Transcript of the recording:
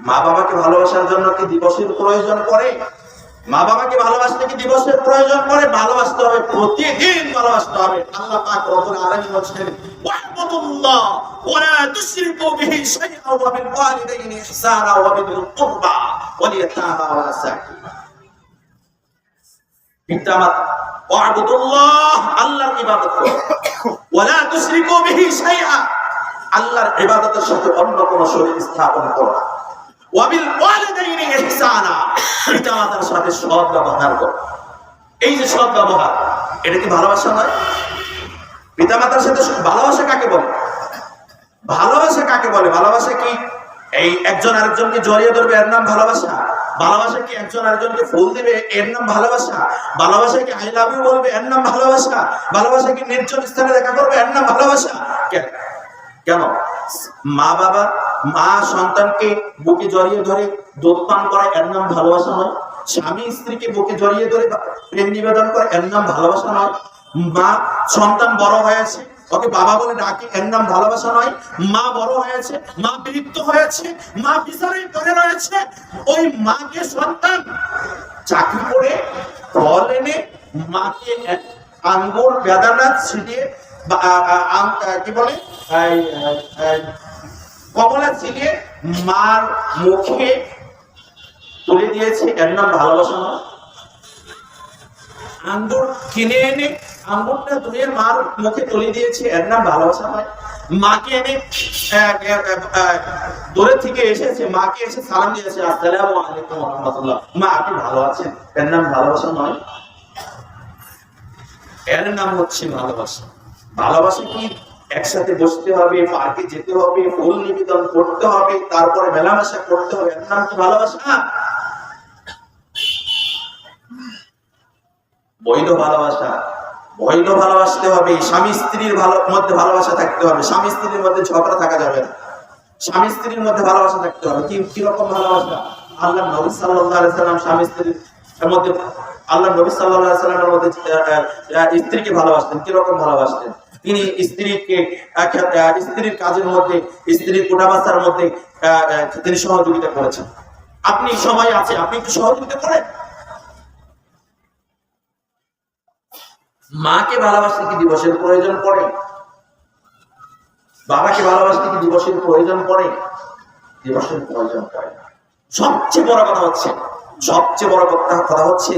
মা বাবাকে ভালোবাসার জন্য কি দিবসের প্রয়োজন পড়ে? মা বাবাকে ভালোবাসতে কি দিবসের প্রয়োজন পড়ে? ভালোবাসতে হবে, প্রতিদিন ভালোবাসতে হবে। আল্লাহ পাক রব্বুল আলামিন বলেন, ওয়া'বুদুল্লাহ ওয়া লা তুশরিকু বিহি শাইআন ওয়া বিল ওয়ালিদাইনি ইহসানা ওয়া বিল কুরবা ওয়াল ইয়াতামা ওয়াল মাসাকিন। পিতামাতা ওয়া'বুদুল্লাহ, আল্লাহর ইবাদত করো, ওয়া লা তুশরিকু বিহি শাইআন, আল্লাহর ইবাদতের সাথে অন্য কোনো শরীক স্থাপন করো না। ওয়াবিল ওয়ালিদাইনি ইহসানা, পিতামাতার সাথে সৎ ব্যবহার করো। এই যে সৎ ব্যবহার, এটা কি ভালোবাসা নয়? পিতামাতার সাথে ভালোবাসা কাকে বলে? ভালোবাসা কাকে বলে? ভালোবাসা কি এই একজন আরেকজনকে জড়িয়ে ধরবে এর নাম ভালোবাসা? ভালোবাসা কি একজন আরেকজনকে ফুল দিবে এর নাম ভালোবাসা? ভালোবাসা কি আই লাভ ইউ বলবে এর নাম ভালোবাসা? ভালোবাসা কি নির্জন স্থানে দেখা করবে এর নাম ভালোবাসা? কেন? মা বাবা, মা সন্তানকে বুকে জড়িয়ে ধরে দুধ পান করা এর নাম ভালোবাসা নয়? স্বামী স্ত্রীকে বুকে জড়িয়ে ধরে প্রেম নিবেদন করে এর নাম ভালোবাসা নয়? মা সন্তান বড় হয়েছে, ওকে বাবা বলে ডাকে এর নাম ভালোবাসা নয়? মা বড় হয়েছে, মা বিরক্ত হয়েছে, মা বিচারে পড়ে রয়েছে, ওই মাকে সন্তান চাকরি করে ফল এনে মাকে আঙ্গুর বেদানা ছিটিয়ে কি বলে কমলা ছিলিয়ে মার মুখে তুলে দিয়েছে এর নাম ভালোবাসা নয়? আঙ্গুর কিনে এনে আঙ্গুরটা ধুয়ে মার মুখে তুলে দিয়েছে এর নাম ভালোবাসা নয়? মাকে এনে দূরে থেকে এসেছে, মাকে এসে সালাম দিয়েছে, আসসালামু আলাইকুম ওয়া রাহমাতুল্লাহ, মা আপনি ভালো আছেন, এর নাম ভালোবাসা নয়? এর নাম হচ্ছে ভালোবাসা। ভালোবাসা কি একসাথে বসতে হবে, পার্কে যেতে হবে, ফুল নিবেদন করতে হবে, তারপরে মেলামেশা করতে হবে, এর নাম কি ভালোবাসা? বৈধ ভালোবাসা, বৈধ ভালোবাসতে হবে। স্বামী স্ত্রীর মধ্যে ভালোবাসা থাকতে হবে, স্বামী স্ত্রীর মধ্যে ঝগড়া থাকা যাবে না। স্বামী স্ত্রীর মধ্যে ভালোবাসা থাকতে হবে। কি রকম ভালোবাসা? আল্লাহ নবী সাল্লাল্লাহু আলাইহি ওয়াসাল্লাম স্বামী স্ত্রীর মধ্যে, আল্লাহ নবী সাল্লাল্লাহু আলাইহি ওয়াসাল্লামের মধ্যে স্ত্রীকে ভালোবাসতেন। কি রকম ভালোবাসতেন? তিনি স্ত্রীকে স্ত্রীর কাজের মধ্যে, স্ত্রীর কোটাবাসার মধ্যে তিনি সহযোগিতা করেছেন। আপনি সময় আছে, আপনি একটু সহযোগিতা করেন। মাকে ভালোবাসতে কি দিবসের প্রয়োজন পড়ে? বাবাকে ভালোবাসতে কি দিবসের প্রয়োজন পড়ে? দিবসের প্রয়োজন পড়ে না। সবচেয়ে বড় কথা হচ্ছে